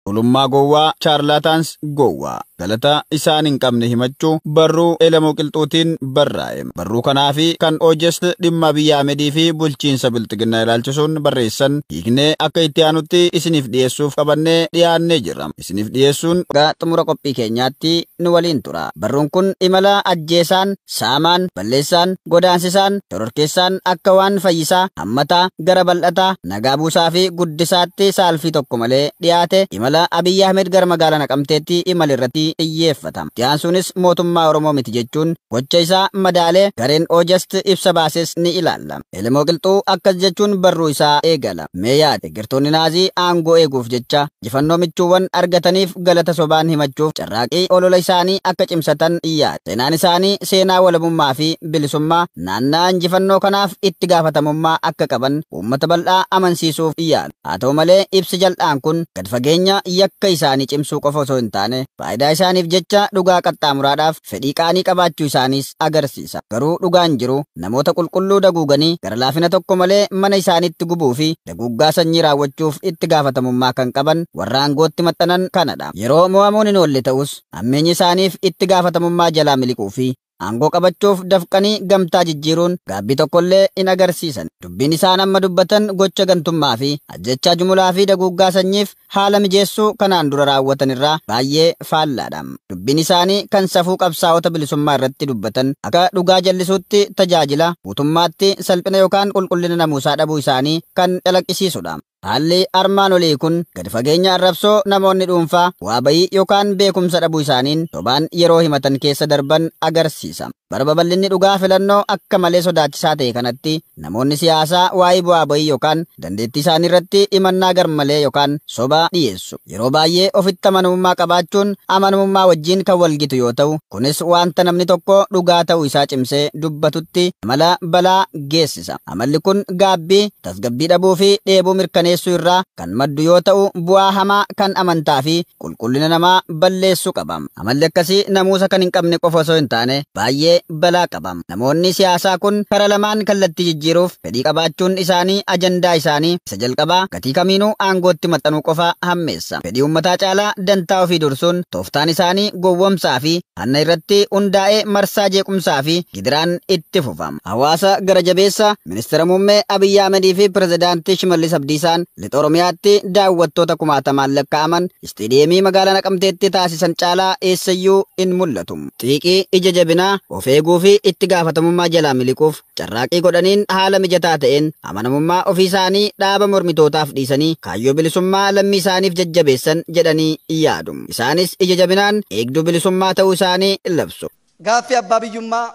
ulummaa gowwaa chaarlaataans gowwaa galata isaan hin qabne himachuu barruu Elemoo Qilxuutiin barraa'e. Barruu kanaa fi kan Oojest dhimma Abiy Ahmedii fi bulchiinsa bilxiginnaa ilaalchisuun barreessan hiiknee akka itti aanutti isiniif dhiyeessuuf qabannee dhiyaannee jirra. Isiniif dhiyeessuun xumura qophii keenyaatti nu waliin tura. Barruun kun imala ajjeesaan, saamaan, balleessaan, godaansisaan, tororkeessaan akka waan fayyisaa, hammataa, gara bal'ataa, nagaa buusaa fi guddisaatti saalfii tokko malee dhiyaate imala Abiy Ahmed gara magaalaa Naqamteetti imala irratti xiyyeeffatama. Dhiyaansuunis mootummaa Oromoo miti jechuun gocha isaa madaalee gareen Oojest ibsa baases ni ilaalla. Elemoo Qilxuu akkas jechuun barruu isaa eegala. Mee yaade deeggartoonni naazii aangoo eeguuf jecha injifannoo michuuwwan argataniif galata sobaan himachuuf carraaqii olola isaanii akka cimsatan yaade. Seenaan isaanii seenaa walabummaa fi bilisummaa naannaa injifannoo kanaaf itti gaafatamummaa akka qaban uummata bal'aa amansiisuuf yaala. Haa ta'u malee ibsi jal'aan kun gad fageenya yakka isaanii cimsuu qofa osoo hin taane faayidaa isaaniif jecha dhugaa qaxxaamuraadhaaf fedhii qaanii qabaachuu isaaniis agarsiisa. Garuu dhugaan jiru namoota qulqulluu daguuganii gara laafina tokko malee mana isaaniitti gubuu fi daguuggaa sanyii raawwachuuf itti gaafatamummaa kan qaban warra aangootti maxxanan kanadha. Yeroo mo'amuun hin oolle ta'us ammeenyi isaaniif itti gaafatamummaa jalaa miliquu fi aangoo qabachuuf dafqanii gamtaa jijjiiruun gaabbii tokkollee hin agarsiisan. Dubbiin isaan amma dubbatan gocha gantummaa fi ajjechaa jumulaa fi daguuggaa sanyiif haala mijeessuu kanaan dura raawwatan irraa baay'ee faallaadha. Dubbiin isaanii kan safuu qabsaa'ota bilisummaa irratti dubbatan akka dhugaa jallisuutti tajaajila guutummaatti salphina yookaan qulqullina namuusaa dhabuu isaanii kan calaqqisiisudha. Haalli armaan olii kun gadi fageenya arrabsoo namoonni dhuunfaa waa bayii yookaan beekumsa dhabuu isaaniin sobaan yeroo himatan keessa darban agarsiisa. Bara babal'inni dhugaa filannoo akka malee sodaachisaa ta'e kanatti namoonni siyaasaa waa'ee bu'aa bayii yookaan dandeettii isaanii irratti himannaa garmalee yookaan soba dhiyeessu. Yeroo baay'ee ofitti amanamummaa qabaachuun amanamummaa wajjin kan walgitu yoo ta'u, kunis wanta namni tokko dhugaa ta'uu isaa cimsee dubbatutti amala balaa geessisa. Amalli kun gaabbii, tasgabbii dhabuu fi dheebuu mirkaneessuu irraa kan maddu yoo ta'u, bu'aa hamaa kan amantaa fi qulqullina namaa balleessuu qaba. Amalli akkasii namuusa kan hin qabne qofa osoo hin taane baay'ee balaa qaba. Namoonni siyaasaa kun karaa lamaan kallattii jijjiiruuf fedhii qabaachuun isaanii ajandaa isaanii isa jalqabaa gatii kamiinuu aangootti maxxanuu qofa hammeessa. Fedhii uummataa caalaa dantaa ofii dursuun tooftaan isaanii gowwomsaa fi hanna irratti hundaa'ee marsaa jeequmsaa fi gidiraan itti fufama. Hawaasa gara jabeessa ministeera muummee Abiy Ahmedii fi pirezidaantii Shimallis Abdiisaan lixa Oromiyaatti daawwattoota kumaatamaan lakkaa'aman istiidiyeemii magaalaa Naqamteetti taasisan caalaa eessayyuu hin mul'atu. Xiiqii ija jabinaa of eeguu fi itti gaafatamummaa jalaa miliquuf carraaqii godhaniin haala mijataa ta'een amanamummaa ofii isaanii dhaaba mormitootaaf dhiisanii kaayyoo bilisummaa lammii isaaniif jajjabeessan jedhanii yaadu. Isaanis ija jabinaan eegduu bilisummaa ta'uu isaanii labsu. Gaaffii abbaa biyyummaa,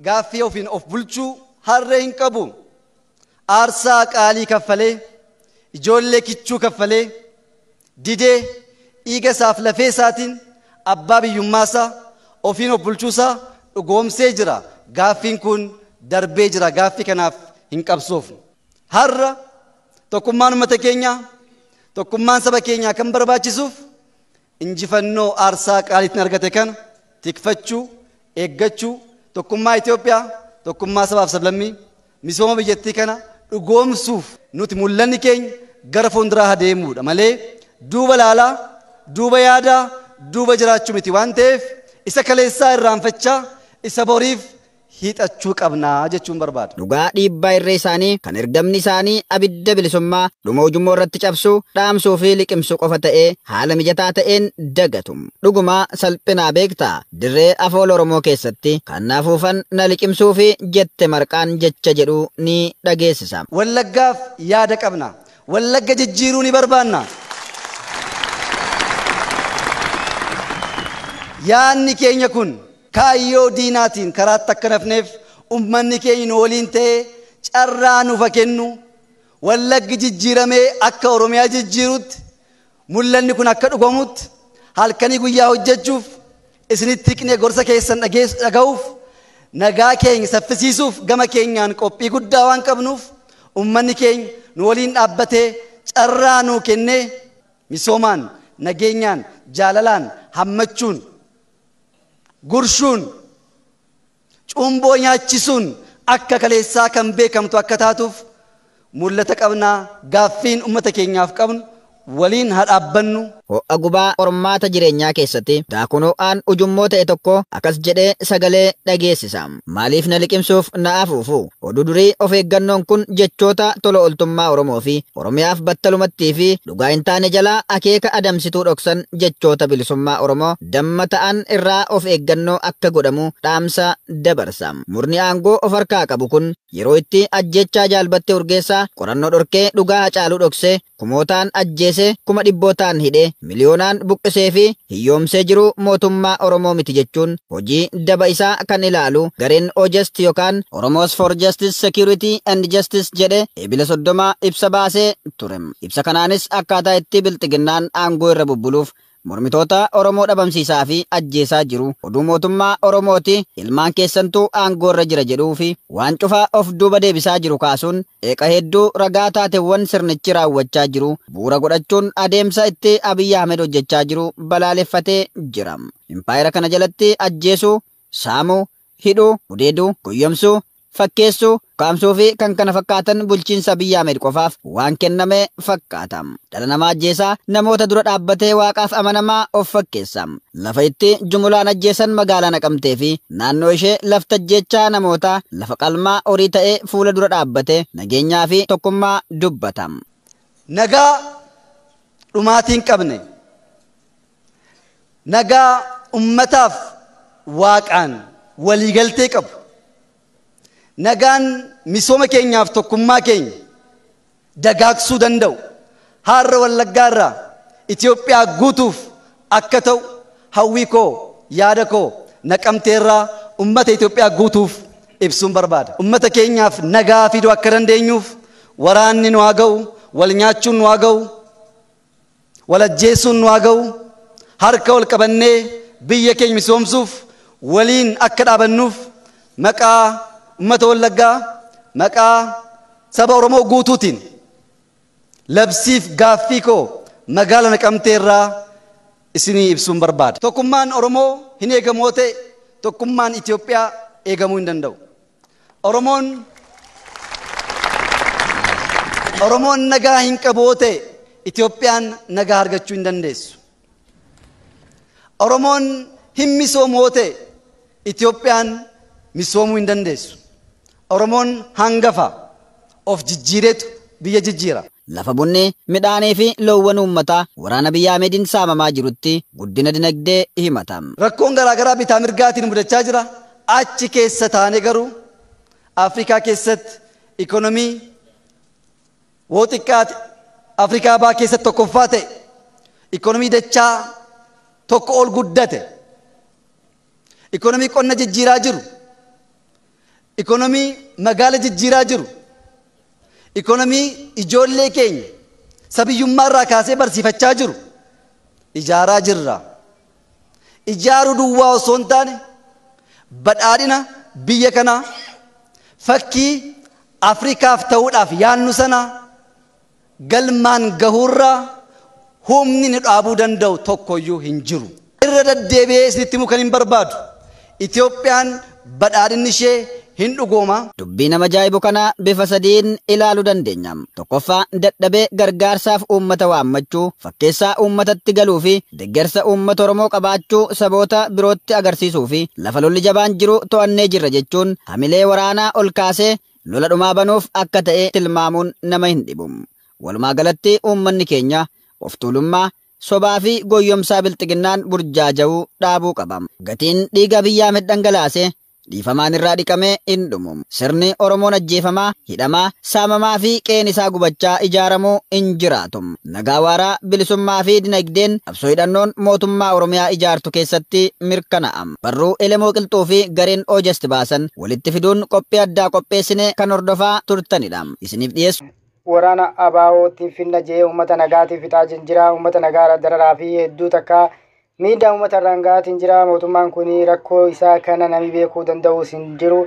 gaaffii ofiin of bulchuu harree hin qabu. Aarsaa qaalii kaffalee, ijoollee kichuu kaffalee, didee dhiiga isaaf lafee isaatiin abbaa biyyummaasaa ofiin of bulchuusaa dhugoomsee jira. Gaaffiin kun darbee jira. Gaaffii kanaaf hin qabsoofnu. Har'a tokkummaan uummata keenyaa, tokkummaan saba keenyaa kan barbaachisuuf injifannoo aarsaa qaaliitiin argate kana tikfachuu, eeggachuu, tokkummaa Itoophiyaa, tokkummaa sabaaf sablammii, misooma biyyattii kana dhugoomsuuf nuti mul'anni keenya gara fuulduraa adeemuudha malee duuba laalaa, duuba yaadaa, duuba jiraachuu miti waan ta'eef isa kaleessaa irraanfachaa isa boriif hiixachuu qabnaa jechuun barbaada. Dhugaa dhiibbaa irree isaanii kan ergamni isaanii abidda bilisummaa dhuma ujummoo irratti cabsuu, dhaamsuu fi liqimsuu qofa ta'ee haala mijataa ta'een dagatu. Dhugumaa salphinaa beektaa dirree afoola Oromoo keessatti kan naafuufan na liqimsuu fi jette marqaan jecha jedhu ni dhageessisa. Wallaggaaf yaada qabna. Wallagga jijjiiruu ni barbaanna. Yaanni keenya kun kaayyoo diinaatiin karaatti akka nafneef ummanni keenya nu waliin ta'ee carraa nuuf kennu wallaggi jijjiiramee akka Oromiyaa jijjiirutti mul'anni kun akka dhugomutti halkanii guyyaa hojjechuuf isinitti hiqnee gorsa keessan dhaga'uuf nagaa keenya saffisiisuuf gama keenyaan qophii guddaa waan qabnuuf ummanni keenya nu waliin dhaabbatee carraa nuu kennee misoomaan, nageenyaan, jaalalaan hammachuun gurshuun cumboo nyaachisuun akka kaleessaa kan beekamtu akka taatuuf mul'ata qabnaa. Gaaffiin ummata keenyaaf qabnu waliin haa dhaabbannu. ho'a gubaa qormaata jireenyaa keessatti daakuno'aan ujummoo ta'e tokko akkas jedhee sagalee dhageessisa. Maaliif na liqimsuuf na afuufu? Oduu durii of eeggannoon kun jechoota tola ooltummaa Oromoo fi Oromiyaaf battalumattii fi dhugaa hin taane jalaa akeeka adamsituu dhoksan jechoota bilisummaa Oromoo damma ta'an irraa of eeggannoo akka godhamu dhaamsa dabarsa. Murni aangoo of harkaa qabu kun yeroo itti ajjechaa jaalbattee Urgeessaa qorannoo dhorkee dhugaa Hacaaluu dhoksee kumootaan ajjeese kuma dhibbootaan hidhee miliyoonaan buqqisee fi hiyyoomsee jiru mootummaa Oromoo miti jechuun hojii daba isaa kan ilaalu gareen OJST yookaan Oromos for Justice, Security and Justice jedhe eebila 30 ibsa baasee ture. Ibsa kanaanis akkaataa itti bilxiginnaan aangoo irra bubbuluuf mormitoota Oromoo dhabamsiisaa fi ajjeesaa jiru oduu mootummaa Oromooti ilmaan keessantuu aangoo irra jira jedhuu fi waan cufaa of duuba deebisaa jiru kaasuun eeqa hedduu ragaa taateewwan sirnichi raawwachaa jiru bu'uura godhachuun adeemsa itti Abiyyi Ahmed hojjechaa jiru balaaleffatee jira. Impaayera kana jalatti ajjeesuu, saamuu, hidhuu, gudeeduu, guyyomsuu, fakkeessuu, kaamsuu fi kan kana fakkaatan bulchiinsa Abiyyi Ahmed qofaaf waan kenname fakkaata. Dhala namaa ajjeesaa namoota dura dhaabbatee waaqaaf amanamaa of fakkeessa. Lafa itti jumulaan ajjeesan magaalaa Naqamtee fi naannoo ishee lafta ajjechaa namoota lafa qalmaa horii ta'ee fuula dura dhaabbate nageenyaa fi tokkummaa dubbata. Nagaa dhumaatiin qabne. Nagaa ummataaf waaqaan waliigaltee qabu. Nagaan misooma keenyaaf tokkummaa keenya dagaagsuu danda'u har'a Wallaggaa irraa Itoophiyaa guutuuf akka ta'u hawwii koo yaada koo Naqamtee irraa ummata Itoophiyaa guutuuf ibsuun barbaada. Ummata keenyaaf nagaa fiduu akka dandeenyuuf waraanni nu haa ga'u, wal nyaachuun nu haa ga'u, wal ajjeesuun nu haa ga'u, harka wal qabannee biyya keenya misoomsuuf waliin akka dhaabannuuf maqaa ummata Wallaggaa maqaa saba Oromoo guutuutiin labsiif gaaffii koo magaalaa Naqamtee irraa isinii ibsuun barbaada. Tokkummaan Oromoo hin eegamoo ta'e tokkummaan Itoophiyaa eegamuu hin danda'u. Oromoon nagaa hin qaboo ta'e Itoophiyaan nagaa argachuu hin dandeessu. Oromoon hin misoomoo ta'e Itoophiyaan misoomuu hin dandeessu. Oromoon hangafa of jijjiiretu biyya jijjiira. Lafa bunni midhaanii fi loowwan uummataa waraana Abiyyi Ahmediin saamamaa jirutti guddina dinagdee himata. Rakkoon garaagaraa bitaa mirgaatiin mudachaa jira. Achi keessa taane garuu Afrikaa keessatti ikonomii woo xiqqaate Afrikaa baa keessatti tokkoffaa ta'e ikonomii dachaa tokko ol guddate ikonomii qonna jijjiiraa jiru. Ikonomii magaala jijjiiraa jiru. Ikonomii ijoollee keenya sabiyyummaa irraa kaasee barsiifachaa jiru. Ijaaraa jirra. Ijaaruu duwwaa osoo hin taane badhaadhina biyya kanaa fakkii Afrikaaf ta'uudhaaf yaannu sana galmaan gahuurraa humni nu dhaabuu danda'u tokkoyyuu hin jiru. Irra deddeebi'ee isinitti himuu kan hin barbaadu. Itoophiyaan badhaadhinni ishee hin dhugooma. Dubbii nama ajaa'ibu kana bifa sadiin ilaaluu dandeenya. Tokkoffaa dadhabee gargaarsaaf uummata waammachuu, fakkeessaa uummatatti galuu fi deeggarsa uummata Oromoo qabaachuu saboota birootti agarsiisuu fi lafa lolli jabaan jiru to'annee jirra jechuun hamilee waraanaa ol kaasee lola dhumaa banuuf akka ta'e tilmaamuun nama hin dhibu. Walumaa galatti uummanni keenya of tuulummaa sobaa fi goyyomsaa bilxiginnaan burjaaja'uu dhaabuu qaba. Gatiin dhiiga Abiyyi Ahmed dhangalaase dhiifamaan irraa dhiqamee hin dhumu. Sirni Oromoon ajjeefamaa, hidhamaa, saamamaa fi qeen isaa gubachaa ijaaramuu hin jiraatu. Nagaa waaraa, bilisummaa fi dinagdeen qabsoo hidhannoon mootummaa Oromiyaa ijaartu keessatti mirkanaa'a. Barruu Elemoo Qilxuu fi gareen OJST baasan walitti fiduun qophii addaa qopheessine kan hordofaa turtanidha. Isiniif dhiyeessu. Waraana ABO'tiin finna jee uummata nagaatiif fixaa jira. Uummata nagaa dararaa fi hedduu takka miidhaa uummata rangaatiin jira. Mootummaan kun rakkoo isaa kana namni beekuu danda'u hin jiru.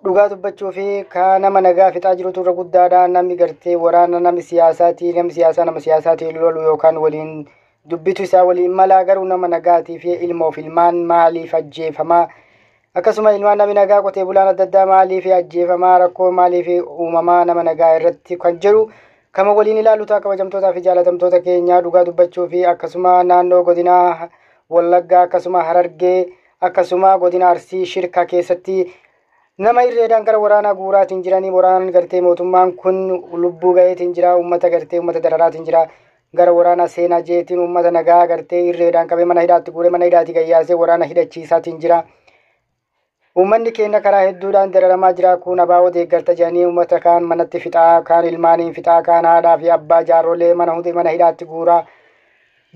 Dhugaa dubbachuu fi kan nama nagaa fixaa jirutu irra guddaadha. Namni gartee waraana nama siyaasaatii lolu yookaan waliin dubbitu isaa waliin malaa garuu nama nagaatii fi ilmoof ilmaan maaliif ajjeefamaa? Akkasuma ilmaan namni nagaa qotee bulaan adda addaa maaliif ajjeefamaa? Rakkoo maaliif uumamaa nama nagaa irratti kan jiru kama waliin ilaalu ta'a kabajamtootaa fi jaalatamtoota keenya dhugaa dubbachuu fi akkasuma naannoo godina Wallaggaa akkasuma Harargee akkasuma godina Arsii shirka keessatti nama irreedhaan gara waraanaa guuraatiin jiranii waraanaan gartee mootummaan kun lubbuu gaheetiin jira uummata gartee uummata dararaatiin jira gara waraana seenaa jeetiin uummata nagaa gartee irreedhaan qabee mana hidhaatti guuree mana hidhaatti gayyaasee waraana hidhachiisaatiin jira. Uummanni keenya karaa hedduudhaan dararamaa jira kun abaa'oo deeggarta jedhanii uummata kaan manatti fixaa kaan ilmaaniin fixaa kaan haadhaa fi abbaa jaarrolee mana hidhaatti guuraa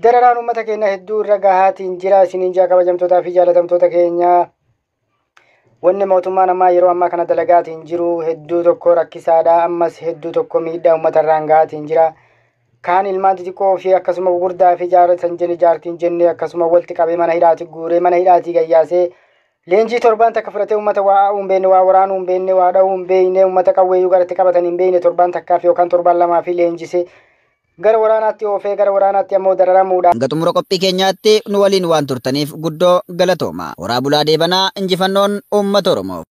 dararaan uummata keenya hedduu irra gahaatiin jira isiniin jaa kabajamtootaa fi jaalatamtoota keenya. Wanni mootummaan ammaa yeroo ammaa kana dalagaatiin jiru hedduu tokko rakkisaadha ammas hedduu tokko miidhaa uummata irraan gahaatiin jira. Kaan ilmaan xixiqqoo fi akkasuma gurguddaa fi jaartiin jenne akkasuma walitti qabee mana hidhaatti guuree mana hidhaatti gayyaasee leenjii torban takka fudhatee uummata waa umbeenne waa waraanuu umbeenne waa dha'uu umbeeyne uummata qawweeyyuu garatti qabatan hin beeyne torban takkaaf yookaan torban lamaa fi leenjisee gara waraanaatti oofee gara waraanaatti ammoo dararamuudha. Hanga xumura qophii keenyaatti nu waliin waan turtaniif guddoo galatooma. Horaa bulaa deebanaa injifannoon uummata Oromoo.